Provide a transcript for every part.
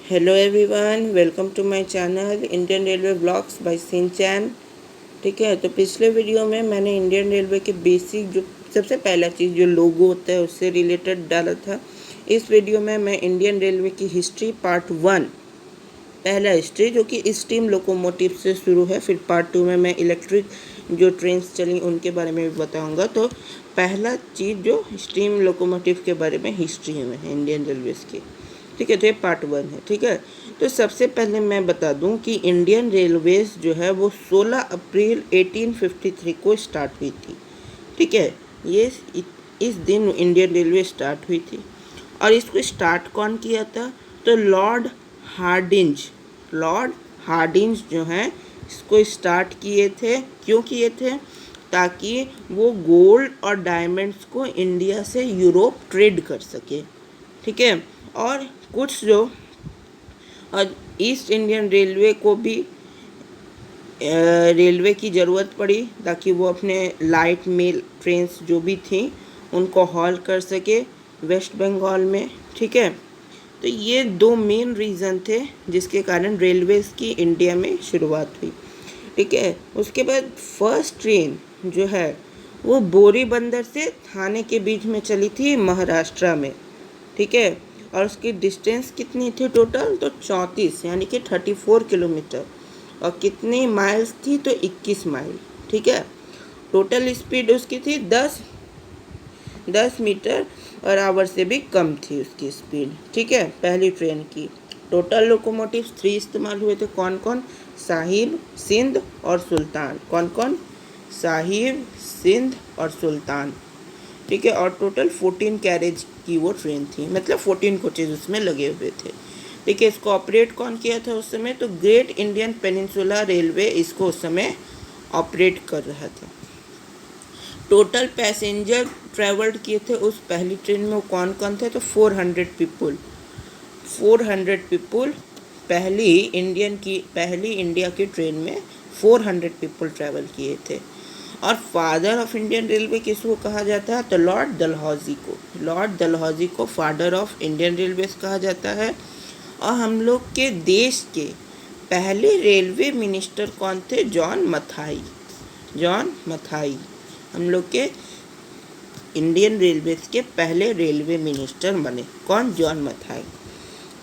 Hello everyone, welcome to my channel Indian railway blogs by सिंचैन। ठीक है, तो पिछले वीडियो में मैंने इंडियन रेलवे के बेसिक जो सबसे पहला चीज़ जो लोगो होता है उससे रिलेटेड डाला था। इस वीडियो में मैं इंडियन रेलवे की हिस्ट्री पार्ट 1 पहला हिस्ट्री जो कि स्टीम लोकोमोटिव से शुरू है, फिर पार्ट 2 में मैं इलेक्ट्रिक जो ट्रेन्स चली उनके बारे में भी बताऊँगा। तो पहला चीज़ जो स्टीम लोकोमोटिव के बारे में हिस्ट्री में है इंडियन रेलवेज़ की। ठीक है, तो ये पार्ट 1 है। ठीक है, तो सबसे पहले मैं बता दूं कि इंडियन रेलवेज जो है वो 16 अप्रैल 1853 को स्टार्ट हुई थी। ठीक है, ये इस दिन इंडियन रेलवे स्टार्ट हुई थी। और इसको स्टार्ट कौन किया था? तो लॉर्ड हार्डिंज जो हैं इसको स्टार्ट किए थे। क्यों किए थे? ताकि वो गोल्ड और डायमंड्स को इंडिया से यूरोप ट्रेड कर सके। ठीक है, और कुछ जो ईस्ट इंडियन रेलवे को भी रेलवे की ज़रूरत पड़ी ताकि वो अपने लाइट मेल ट्रेन्स जो भी थी उनको हॉल कर सके वेस्ट बंगाल में। ठीक है, तो ये दो मेन रीज़न थे जिसके कारण रेलवेज़ की इंडिया में शुरुआत हुई। ठीक है, उसके बाद फर्स्ट ट्रेन जो है वो बोरी बंदर से थाने के बीच में चली थी महाराष्ट्र में। ठीक है, और उसकी डिस्टेंस कितनी थी टोटल? तो 34 यानी कि 34 किलोमीटर। और कितनी माइल्स थी? तो 21 माइल। ठीक है, टोटल स्पीड उसकी थी 10 मीटर और आवर से भी कम थी उसकी स्पीड। ठीक है, पहली ट्रेन की। टोटल लोकोमोटिव्स 3 इस्तेमाल हुए थे। कौन कौन? साहिब, सिंध और सुल्तान। कौन कौन? साहिब, सिंध और सुल्तान। ठीक है, और टोटल 14 कैरेज की वो ट्रेन थी, मतलब 14 कोचेज उसमें लगे हुए थे। ठीक है, इसको ऑपरेट कौन किया था उस समय? तो ग्रेट इंडियन पेनिनसुला रेलवे इसको उस समय ऑपरेट कर रहा था। टोटल पैसेंजर ट्रेवल्ड किए थे उस पहली ट्रेन में कौन कौन थे? तो 400 पीपल पहली इंडिया की ट्रेन में 400 पीपल ट्रैवल किए थे। और फादर ऑफ इंडियन रेलवे किसको कहा जाता है? तो लॉर्ड डलहौजी को फादर ऑफ इंडियन रेलवेज कहा जाता है। और हम लोग के देश के पहले रेलवे मिनिस्टर कौन थे? जॉन मथाई हम लोग के इंडियन रेलवेज के पहले रेलवे मिनिस्टर बने। कौन? जॉन मथाई।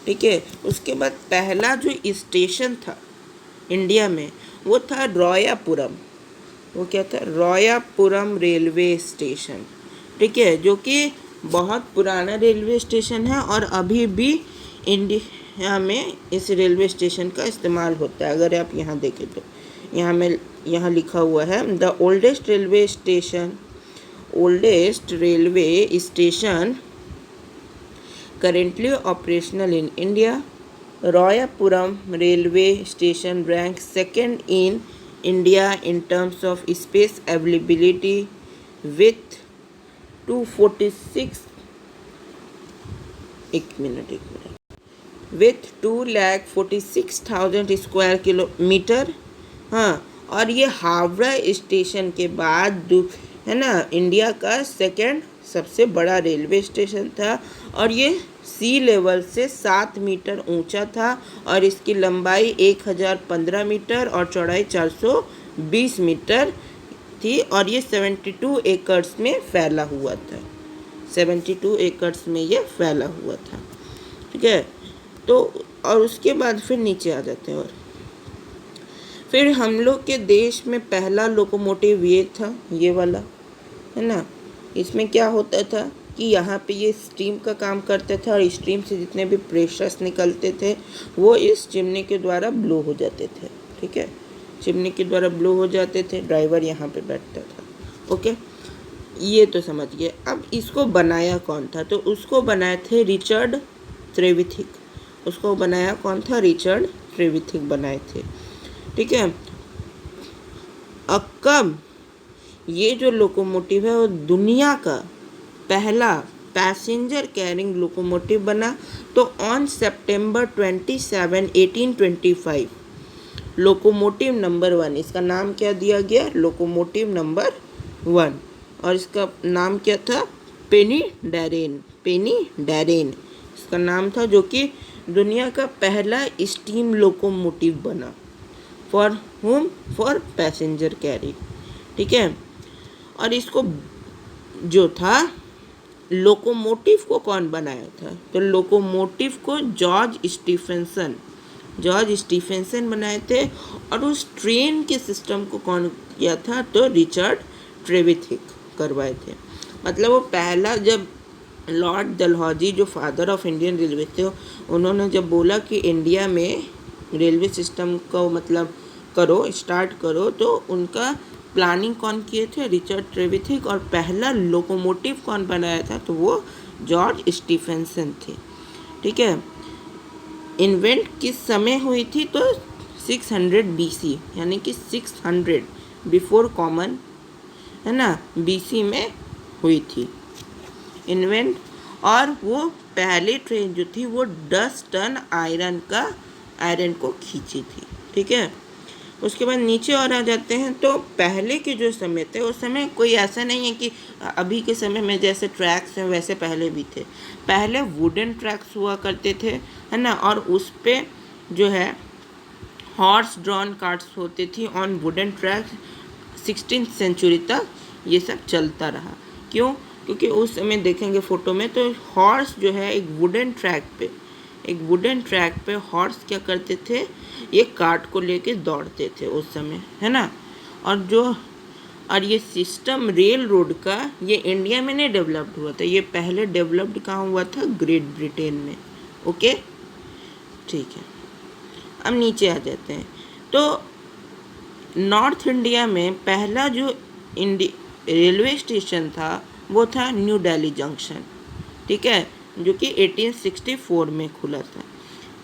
ठीक है, उसके बाद पहला जो स्टेशन था इंडिया में वो था रायापुरम। वो क्या था? रायापुरम रेलवे स्टेशन। ठीक है, जो कि बहुत पुराना रेलवे स्टेशन है और अभी भी इंडिया में इस रेलवे स्टेशन का इस्तेमाल होता है। अगर आप यहाँ देखें तो यहाँ लिखा हुआ है the oldest railway station currently operational in India. Royapuram railway station rank second in India in terms of space availability with 246 with 2,46,000 square kilometre. हाँ, और ये हावड़ा स्टेशन के बाद है ना इंडिया का सेकेंड सबसे बड़ा रेलवे स्टेशन था। और ये सी लेवल से 7 मीटर ऊंचा था और इसकी लंबाई 1015 मीटर और चौड़ाई 420 मीटर थी। और ये 72 एकड़्स में फैला हुआ था। 72 एकड़्स में ये फैला हुआ था। ठीक है, तो और उसके बाद फिर नीचे आ जाते हैं। और फिर हम लोग के देश में पहला लोकोमोटिव ये था, ये वाला है ना। इसमें क्या होता था कि यहाँ पे ये स्टीम का काम करते थे और स्टीम से जितने भी प्रेशर्स निकलते थे वो इस चिमनी के द्वारा ब्लो हो जाते थे। ठीक है, चिमनी के द्वारा ब्लो हो जाते थे। ड्राइवर यहाँ पे बैठता था। ओके, ये तो समझ गए। अब इसको बनाया कौन था? तो उसको बनाए थे रिचर्ड ट्रेविथिक। उसको बनाया कौन था? रिचर्ड ट्रेविथिक बनाए थे। ठीक है, अब कब ये जो लोकोमोटिव है वो दुनिया का पहला पैसेंजर कैरिंग लोकोमोटिव बना? तो ऑन सितंबर 27, 1825 लोकोमोटिव नंबर 1, इसका नाम क्या दिया गया? Locomotive number 1। और इसका नाम क्या था? पेनी डैरेन इसका नाम था, जो कि दुनिया का पहला स्टीम लोकोमोटिव बना। For home, for passenger carry, ठीक है। और इसको जो था लोकोमोटिव को कौन बनाया था, तो लोकोमोटिव को जॉर्ज स्टीफेंसन बनाए थे। और उस ट्रेन के सिस्टम को कौन किया था, तो रिचर्ड ट्रेविथिक करवाए थे। मतलब वो पहला, जब लॉर्ड डलहौजी जो फादर ऑफ इंडियन रेलवे थे, उन्होंने जब बोला कि इंडिया में रेलवे सिस्टम को मतलब स्टार्ट करो, तो उनका प्लानिंग कौन किए थे, रिचर्ड ट्रेविथिक। और पहला लोकोमोटिव कौन बनाया था, तो वो जॉर्ज स्टीफेंसन थे, ठीक है। इन्वेंट किस समय हुई थी, तो 600 BC, यानी कि 600 बिफोर कॉमन, है ना, BC में हुई थी इन्वेंट। और वो पहली ट्रेन जो थी वो 10 टन आयरन को खींची थी, ठीक है। उसके बाद नीचे और आ जाते हैं, तो पहले के जो समय थे उस समय कोई ऐसा नहीं है कि अभी के समय में जैसे ट्रैक्स हैं वैसे पहले भी थे। पहले वुडन ट्रैक्स हुआ करते थे, है ना, और उस पे जो है हॉर्स ड्रॉन कार्ट्स होती थी on wooden tracks. 16th century तक ये सब चलता रहा। क्यों? क्योंकि उस समय देखेंगे फ़ोटो में, तो हॉर्स जो है एक वुडन ट्रैक पे हॉर्स क्या करते थे, ये कार्ट को लेके दौड़ते थे उस समय, है ना। और ये सिस्टम रेल रोड का ये इंडिया में नहीं डेवलप्ड हुआ था, ये पहले डेवलप्ड कहाँ हुआ था, ग्रेट ब्रिटेन में। ओके, ठीक है। अब नीचे आ जाते हैं, तो नॉर्थ इंडिया में पहला जो रेलवे स्टेशन था वो था न्यू दिल्ली जंक्शन, ठीक है, जो कि 1864 में खुला था,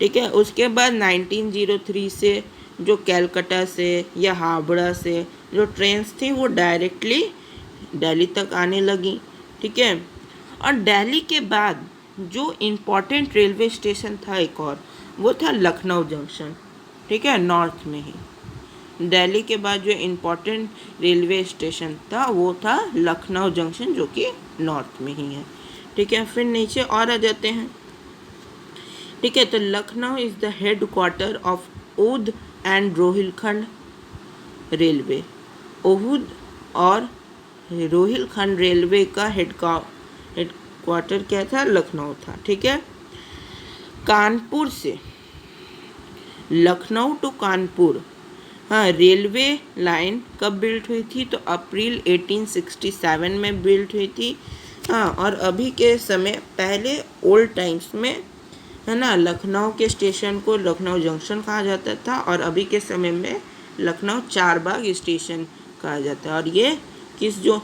ठीक है। उसके बाद 1903 से जो कैलकाटा से या हावड़ा से जो ट्रेन्स थी वो डायरेक्टली दिल्ली तक आने लगी, ठीक है। और दिल्ली के बाद जो इम्पोर्टेंट रेलवे स्टेशन था एक और, वो था लखनऊ जंक्शन, ठीक है, नॉर्थ में ही। दिल्ली के बाद जो इम्पोर्टेंट रेलवे स्टेशन था वो था लखनऊ जंक्शन, जो कि नॉर्थ में ही है, ठीक है। फिर नीचे और आ जाते हैं, ठीक है। तो Lucknow is the head quarter of Oudh and Rohilkhand railway. Oudh और रोहिलखंड रेलवे का हेड क्वार्टर क्या था, लखनऊ था, ठीक है। कानपुर से लखनऊ टू कानपुर, हाँ, रेलवे लाइन कब बिल्ट हुई थी, तो अप्रैल 1867 में बिल्ट हुई थी, हाँ। और अभी के समय, पहले ओल्ड टाइम्स में, है ना, लखनऊ के स्टेशन को लखनऊ जंक्शन कहा जाता था, और अभी के समय में लखनऊ चारबाग स्टेशन कहा जाता है। और ये किस जो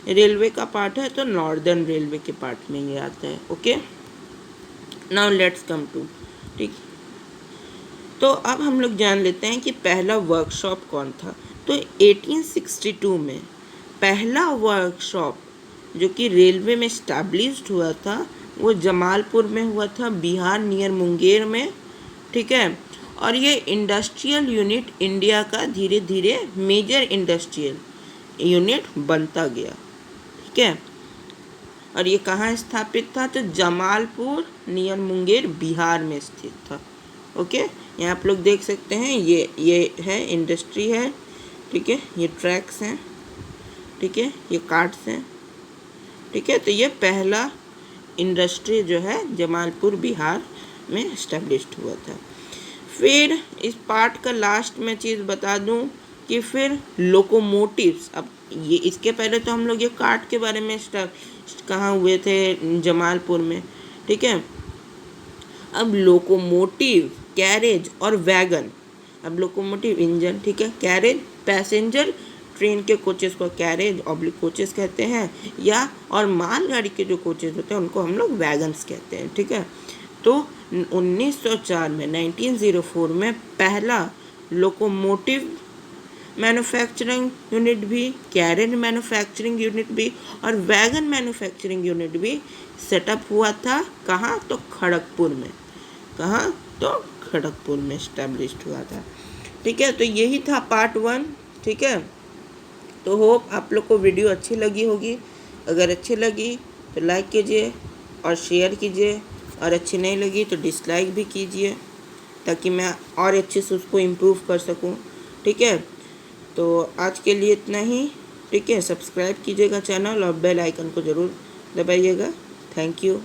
रेलवे का पार्ट है, तो नॉर्दर्न रेलवे के पार्ट में ये आता है। Okay, now let's come to, ठीक। तो अब हम लोग जान लेते हैं कि पहला वर्कशॉप कौन था। तो 1862 में पहला वर्कशॉप जो कि रेलवे में इस्टेब्लिश्ड हुआ था वो जमालपुर में हुआ था, बिहार नियर मुंगेर में, ठीक है। और ये इंडस्ट्रियल यूनिट इंडिया का धीरे धीरे मेजर इंडस्ट्रियल यूनिट बनता गया, ठीक है। और ये कहाँ स्थापित था, तो जमालपुर नियर मुंगेर बिहार में स्थित था। ओके, यहाँ आप लोग देख सकते हैं, ये है इंडस्ट्री है, ठीक है, ये ट्रैक्स हैं, ठीक है, ये कार्ट्स हैं, ठीक है। तो ये पहला इंडस्ट्री जो है जमालपुर बिहार में इस्टेब्लिश्ड हुआ था। फिर इस पार्ट का लास्ट में चीज़ बता दूं कि फिर लोकोमोटिव्स, अब ये इसके पहले तो हम लोग ये कार्ट के बारे में कहाँ हुए थे, जमालपुर में, ठीक है। अब लोकोमोटिव, कैरेज और वैगन, अब लोकोमोटिव इंजन, ठीक है, कैरेज पैसेंजर ट्रेन के कोचेस को कैरेज ऑब्लिक कोचेस कहते हैं, या और मालगाड़ी के जो कोचेस होते हैं उनको हम लोग वैगन्स कहते हैं, ठीक है। तो 1904 में 1904 में पहला लोकोमोटिव मैन्युफैक्चरिंग यूनिट भी, कैरेज मैन्युफैक्चरिंग यूनिट भी और वैगन मैन्युफैक्चरिंग यूनिट भी सेटअप हुआ था। कहाँ, तो खड़गपुर में, कहाँ, तो खड़गपुर में इस्टेब्लिश्ड हुआ था, ठीक है। तो यही था पार्ट 1, ठीक है। तो होप आप लोग को वीडियो अच्छी लगी होगी। अगर अच्छी लगी तो लाइक कीजिए और शेयर कीजिए और अच्छी नहीं लगी तो डिसलाइक भी कीजिए, ताकि मैं और अच्छे से उसको इम्प्रूव कर सकूं। ठीक है, तो आज के लिए इतना ही। ठीक है, सब्सक्राइब कीजिएगा चैनल और बेल आइकन को ज़रूर दबाइएगा। Thank you.